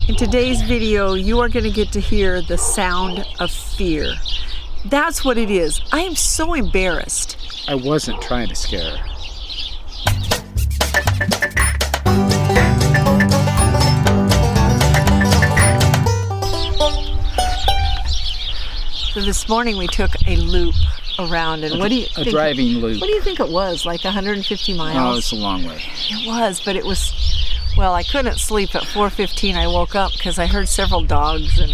In today's video, you are going to get to hear the sound of fear. That's what it is. I am so embarrassed. I wasn't trying to scare her. So this morning we took a loop around, and what do you think? A driving loop. What do you think it was? Like 150 miles? Oh, it's a long way. It was, but it was, well, I couldn't sleep at 4:15. I woke up because I heard several dogs and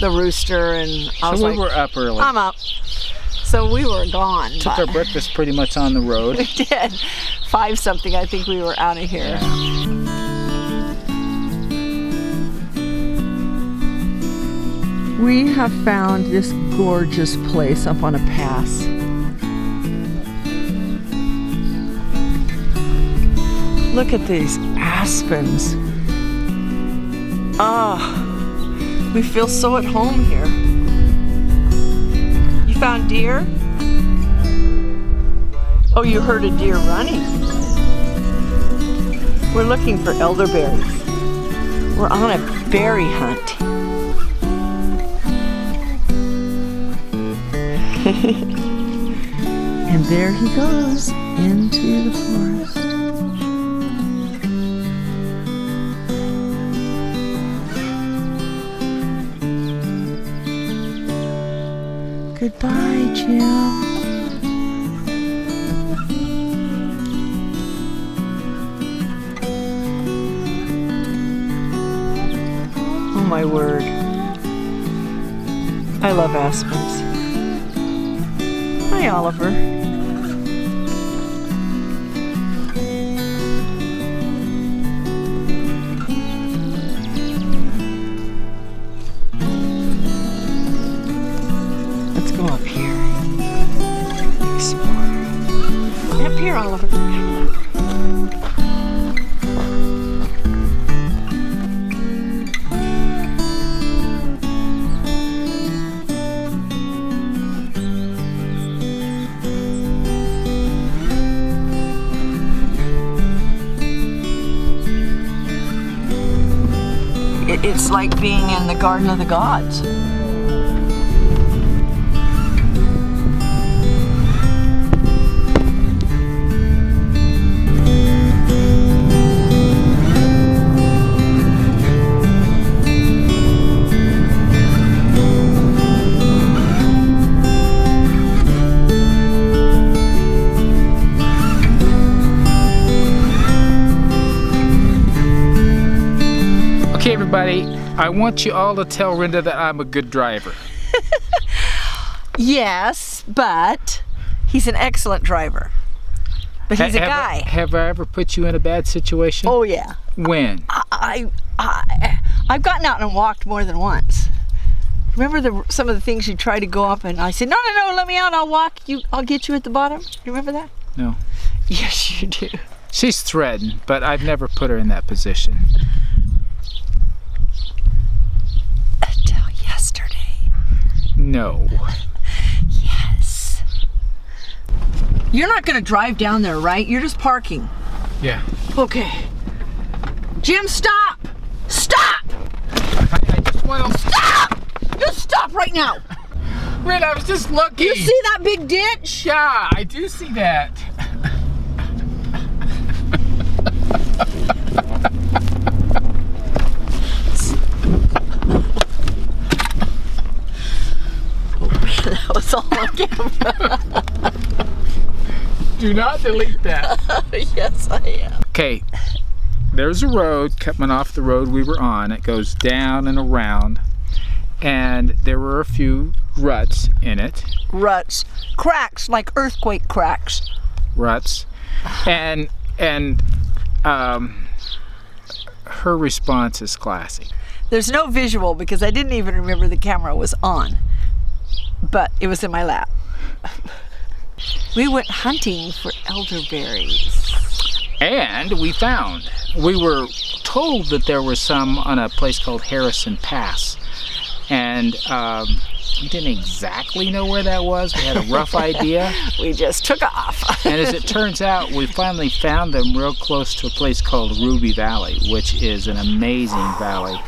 the rooster, and I was so like, we were up early. I'm up. So we were gone. Took our breakfast pretty much on the road. We did. 5 something, I think we were out of here. Yeah. We have found this gorgeous place up on a pass. Look at these aspens. Ah, we feel so at home here. You found deer? Oh, you heard a deer running. We're looking for elderberries. We're on a berry hunt. And there he goes into the forest. Goodbye, Jim. Oh my word. I love aspens. Hi, Oliver. Let's go up here. Explore. Up here, Oliver. It's like being in the Garden of the Gods. Okay, everybody, I want you all to tell Rhenda that I'm a good driver. Yes, but he's an excellent driver. But he's a guy. Have I ever put you in a bad situation? Oh yeah. When? I've gotten out and walked more than once. Remember some of the things you try to go up and I said, no, let me out, I'll walk. I'll get you at the bottom. You remember that? No. Yes, you do. She's threatened, but I've never put her in that position. Until yesterday. No. Yes. You're not going to drive down there, right? You're just parking. Yeah. Okay. Jim, stop! Stop! I just want to... Stop! Just stop right now! Rhenda, I was just looking. Do you see that big ditch? Yeah, I do see that. That was all on camera. Do not delete that. Yes, I am. Okay, there's a road coming off the road we were on. It goes down and around, and there were a few ruts in it. Ruts. Cracks, like earthquake cracks. Ruts. And her response is classy. There's no visual because I didn't even remember the camera was on. But it was in my lap. We went hunting for elderberries. And we found. We were told that there were some on a place called Harrison Pass. And We didn't exactly know where that was. We had a rough idea. We just took off. And as it turns out, we finally found them real close to a place called Ruby Valley, which is an amazing valley.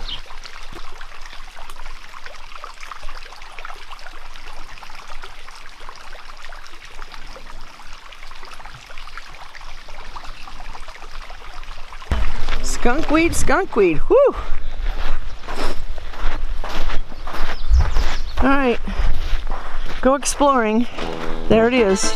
Skunkweed, skunkweed. Whew. All right, go exploring. There it is.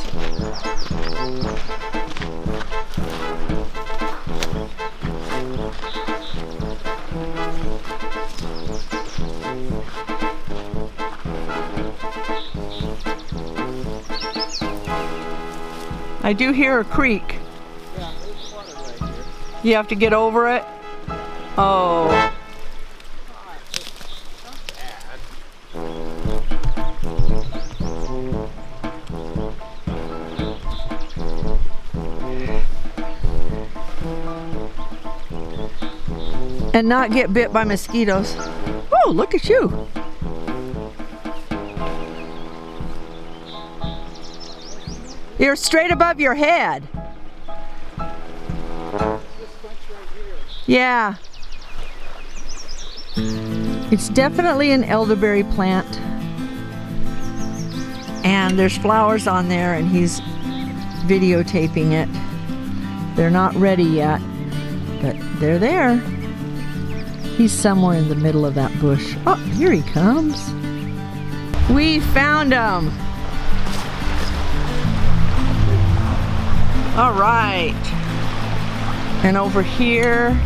I do hear a creek. Yeah, there's water right here. You have to get over it? Oh. And not get bit by mosquitoes. Oh, look at you. You're straight above your head. Yeah. It's definitely an elderberry plant. And there's flowers on there and he's videotaping it. They're not ready yet, but they're there. He's somewhere in the middle of that bush. Oh, here he comes. We found him. All right. And over here,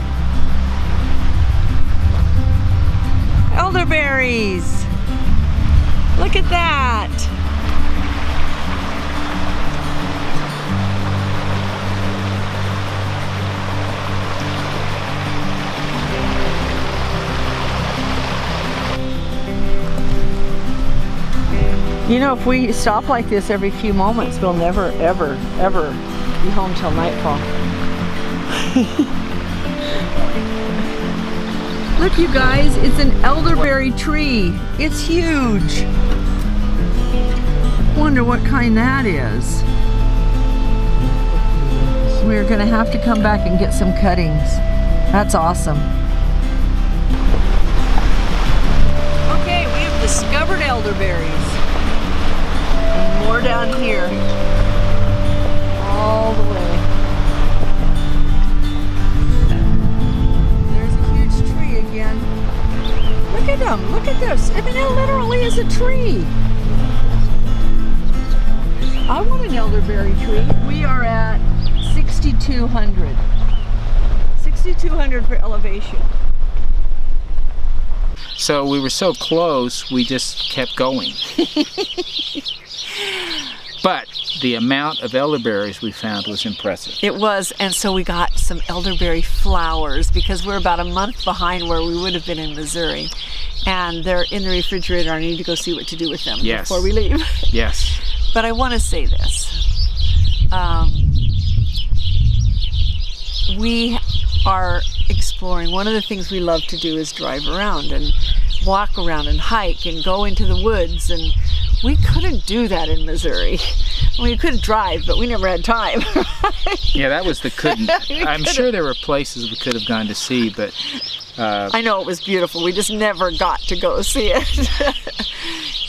elderberries. Look at that. You know, if we stop like this every few moments, we'll never, ever, ever be home till nightfall. Look, you guys, it's an elderberry tree. It's huge. Wonder what kind that is. We're gonna have to come back and get some cuttings. That's awesome. Okay, we have discovered elderberries. And more down here. All the way. There's a huge tree again. Look at them. Look at this. I mean, it literally is a tree. I want an elderberry tree. We are at 6,200. 6,200 for elevation. So we were so close, we just kept going. But the amount of elderberries we found was impressive. It was, and so we got some elderberry flowers because we're about a month behind where we would have been in Missouri. And they're in the refrigerator. I need to go see what to do with them before we leave. Yes. But I want to say this. We are exploring. One of the things we love to do is drive around and walk around and hike and go into the woods, and we couldn't do that in Missouri. We could drive, but we never had time. Yeah, that was the couldn't. I'm sure there were places we could have gone to see, but I know it was beautiful. We just never got to go see it.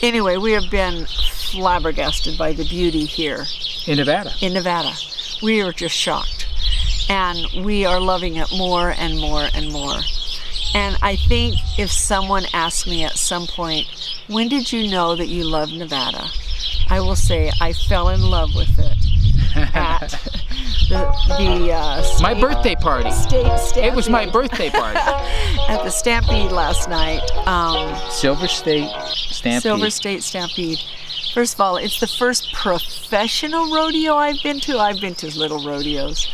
Anyway, we have been flabbergasted by the beauty here. In Nevada. In Nevada. We are just shocked. And we are loving it more and more and more. And I think if someone asked me at some point, when did you know that you loved Nevada? I will say I fell in love with it at the my birthday party. Stampede. It was my birthday party. At the Stampede last night. Silver State Stampede. Silver State Stampede. First of all, it's the first professional rodeo I've been to. I've been to little rodeos.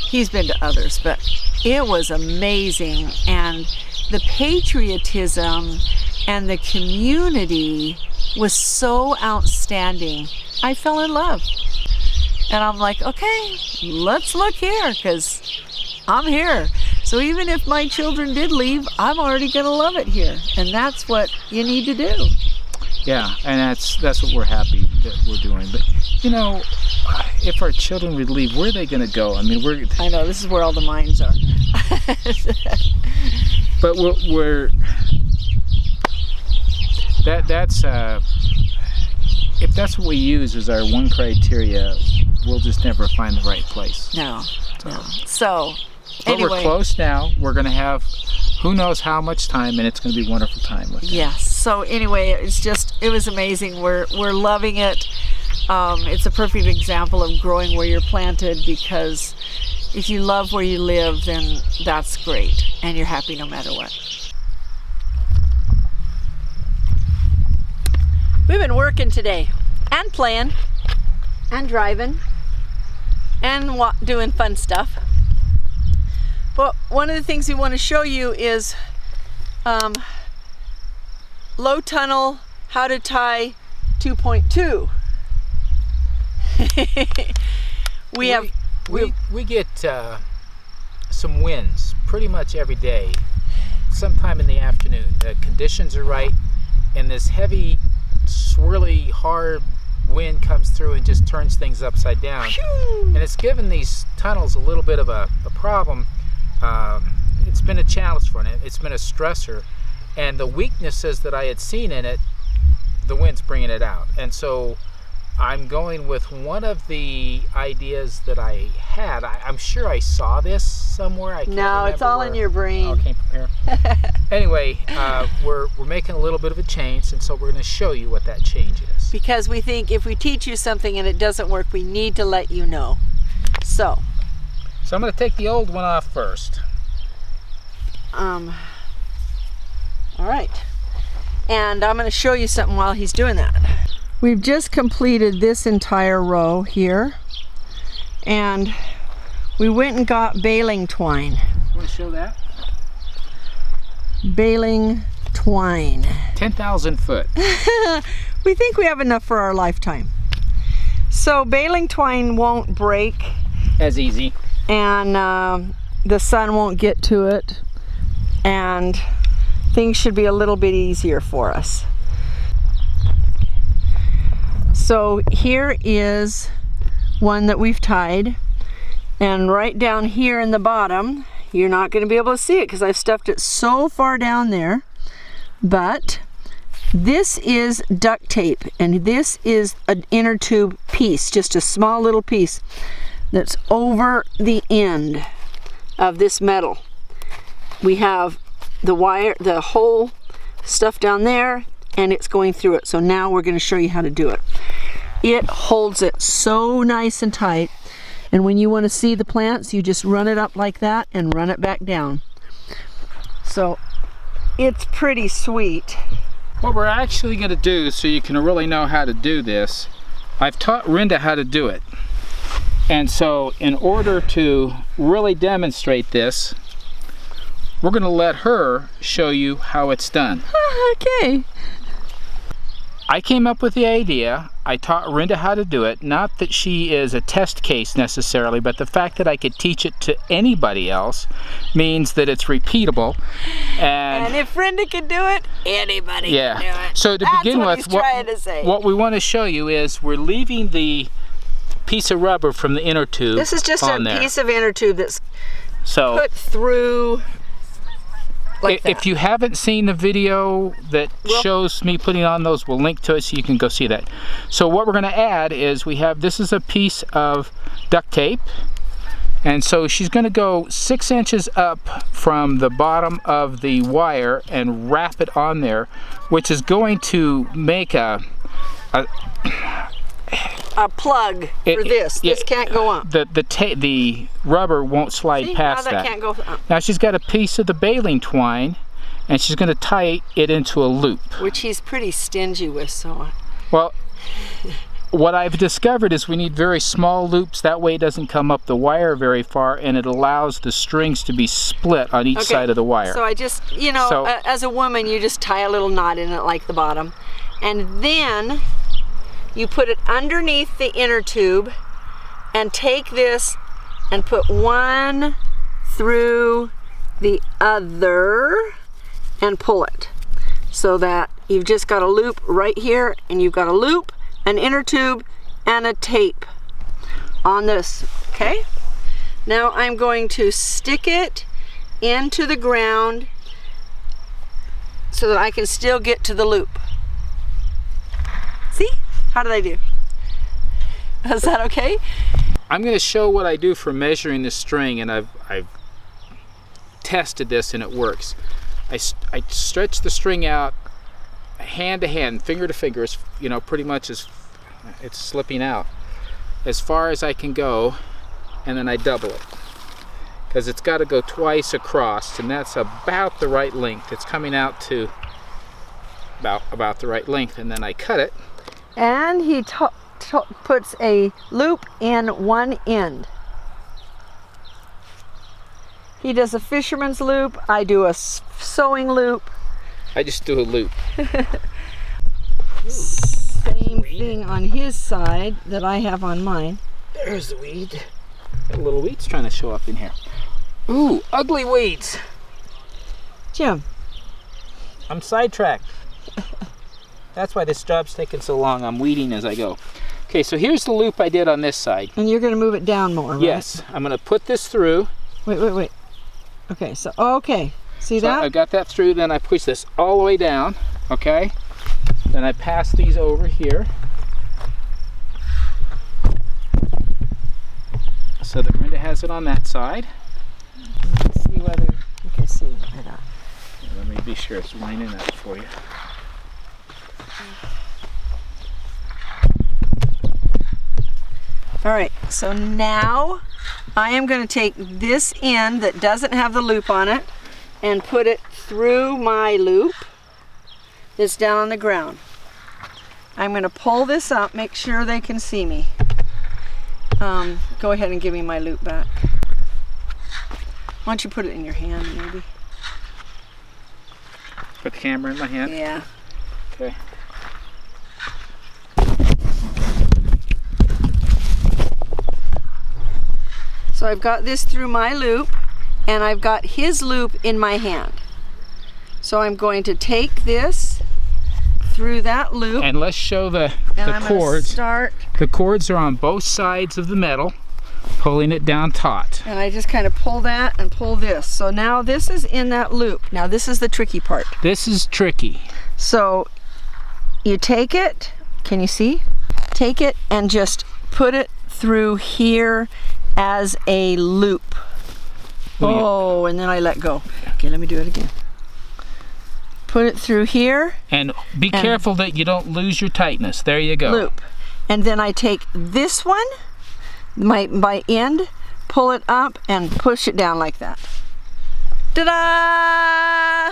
He's been to others, but it was amazing. And the patriotism and the community was so outstanding. I fell in love. And I'm like, okay, let's look here, because I'm here. So even if my children did leave, I'm already going to love it here. And that's what you need to do. Yeah, and that's what we're happy that we're doing. But you know, if our children would leave, where are they going to go? I mean, I know, this is where all the mines are. But that's if that's what we use as our one criteria, we'll just never find the right place. No. So but anyway, we're close now. We're going to have who knows how much time, and it's going to be a wonderful time with them. Yes. So anyway, it was amazing. We're loving it. It's a perfect example of growing where you're planted, because if you love where you live, then that's great, and you're happy no matter what. We've been working today, and playing, and driving, and doing fun stuff. But one of the things we want to show you is low tunnel, how to tie 2.2. We get some winds pretty much every day, sometime in the afternoon. The conditions are right, and this heavy, swirly, hard wind comes through and just turns things upside down. And it's given these tunnels a little bit of a problem. It's been a challenge for it. It's been a stressor, and the weaknesses that I had seen in it, the wind's bringing it out. And so I'm going with one of the ideas that I had. I'm sure I saw this somewhere. I can't remember it's all where. in your brain. Oh, I can't prepare. Anyway, we're making a little bit of a change, and so we're going to show you what that change is. Because we think if we teach you something and it doesn't work, we need to let you know. So I'm going to take the old one off first. All right. And I'm going to show you something while he's doing that. We've just completed this entire row here, and we went and got baling twine. Want to show that? Baling twine. 10,000 foot. We think we have enough for our lifetime. So baling twine won't break. As easy. And the sun won't get to it, and things should be a little bit easier for us. So here is one that we've tied, and right down here in the bottom, you're not going to be able to see it because I've stuffed it so far down there, but this is duct tape, and this is an inner tube piece, just a small little piece that's over the end of this metal. We have the wire, the whole stuff down there, and it's going through it. So now we're going to show you how to do it. It holds it so nice and tight, and when you want to see the plants, you just run it up like that and run it back down. So it's pretty sweet. What we're actually going to do, so you can really know how to do this, I've taught Rhenda how to do it. And so in order to really demonstrate this, we're going to let her show you how it's done. Okay. I came up with the idea. I taught Rhenda how to do it. Not that she is a test case necessarily, but the fact that I could teach it to anybody else means that it's repeatable. And if Rhenda can do it, anybody can do it. So to begin with, what we want to show you is we're leaving the piece of rubber from the inner tube. This is just a piece of inner tube that's put through like that. If you haven't seen the video that shows me putting on those, we'll link to it so you can go see that. So what we're going to add is this is a piece of duct tape, and so she's going to go 6 inches up from the bottom of the wire and wrap it on there, which is going to make a plug for this. This can't go up. The rubber won't slide past that. Can't go up. Now she's got a piece of the baling twine, and she's going to tie it into a loop. Which he's pretty stingy with, so. Well, what I've discovered is we need very small loops. That way it doesn't come up the wire very far, and it allows the strings to be split on each side of the wire. So I just, as a woman, you just tie a little knot in it like the bottom, and then you put it underneath the inner tube and take this and put one through the other and pull it. so that you've just got a loop right here, and you've got a loop, an inner tube, and a tape on this, okay? Now I'm going to stick it into the ground so that I can still get to the loop. See? How did I do? Is that okay? I'm going to show what I do for measuring the string, and I've tested this and it works. I stretch the string out hand to hand, finger to finger, you know, pretty much as it's slipping out, as far as I can go, and then I double it, because it's got to go twice across, and that's about the right length. It's coming out to about the right length, and then I cut it. And he puts a loop in one end. He does a fisherman's loop. I do a sewing loop. I just do a loop. Same thing on his side that I have on mine. There's the weed. Got little weeds trying to show up in here. Ooh, ugly weeds. Jim. I'm sidetracked. That's why this job's taking so long. I'm weeding as I go. Okay, so here's the loop I did on this side. And you're going to move it down more, right? Yes, I'm going to put this through. Wait. Okay, so, okay. See that? I've got that through, then I push this all the way down, okay? Then I pass these over here. So that Rhenda has it on that side. Let's see whether you can see it up. Let me be sure it's lining up for you. All right, so now I am going to take this end that doesn't have the loop on it and put it through my loop that's down on the ground. I'm going to pull this up, make sure they can see me. Go ahead and give me my loop back. Why don't you put it in your hand, maybe? Put the camera in my hand? Yeah. Okay. So I've got this through my loop, and I've got his loop in my hand. So I'm going to take this through that loop. And let's show the cords. The cords are on both sides of the metal, pulling it down taut. And I just kind of pull that and pull this. So now this is in that loop. Now this is the tricky part. This is tricky. So you take it, can you see? Take it and just put it through here as a loop. Oh, and then I let go. Okay, let me do it again. Put it through here. And be careful that you don't lose your tightness. There you go. Loop. And then I take this one, my end, pull it up and push it down like that. Ta-da!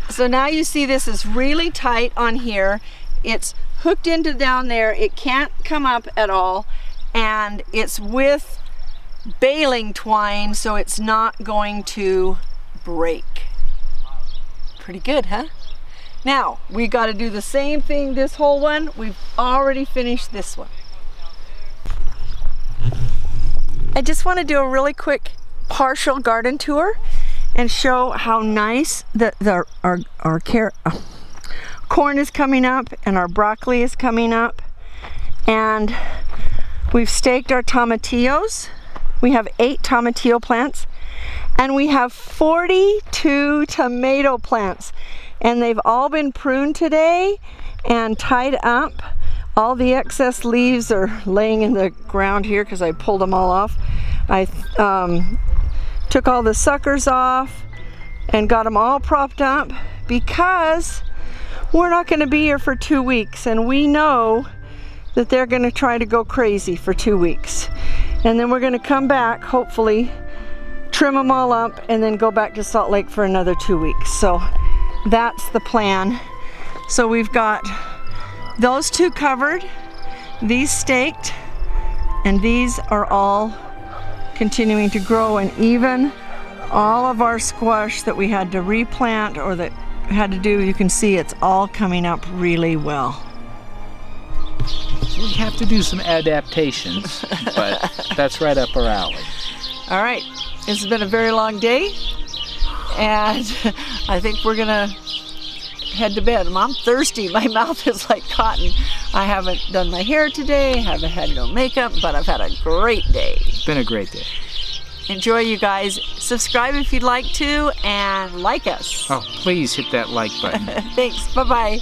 So now you see this is really tight on here. It's hooked into down there. It can't come up at all. And it's with baling twine, so it's not going to break. Pretty good, huh? Now, we got to do the same thing this whole one. We've already finished this one. I just want to do a really quick partial garden tour and show how nice our corn is coming up and our broccoli is coming up. And we've staked our tomatillos. We have 8 tomatillo plants, and we have 42 tomato plants, and they've all been pruned today and tied up. All the excess leaves are laying in the ground here because I pulled them all off. I took all the suckers off and got them all propped up because we're not going to be here for 2 weeks, and we know that they're going to try to go crazy for 2 weeks. And then we're going to come back, hopefully, trim them all up, and then go back to Salt Lake for another 2 weeks. So that's the plan. So we've got those 2 covered, these staked, and these are all continuing to grow. And even all of our squash that we had to replant or that had to do, you can see it's all coming up really well. We have to do some adaptations, but that's right up our alley. All right, this has been a very long day, and I think we're gonna head to bed. I'm thirsty. My mouth is like cotton. I haven't done my hair today. Haven't had no makeup, but I've had a great day. It's been a great day. Enjoy, you guys. Subscribe if you'd like to, and like us. Oh, please hit that like button. Thanks. Bye-bye.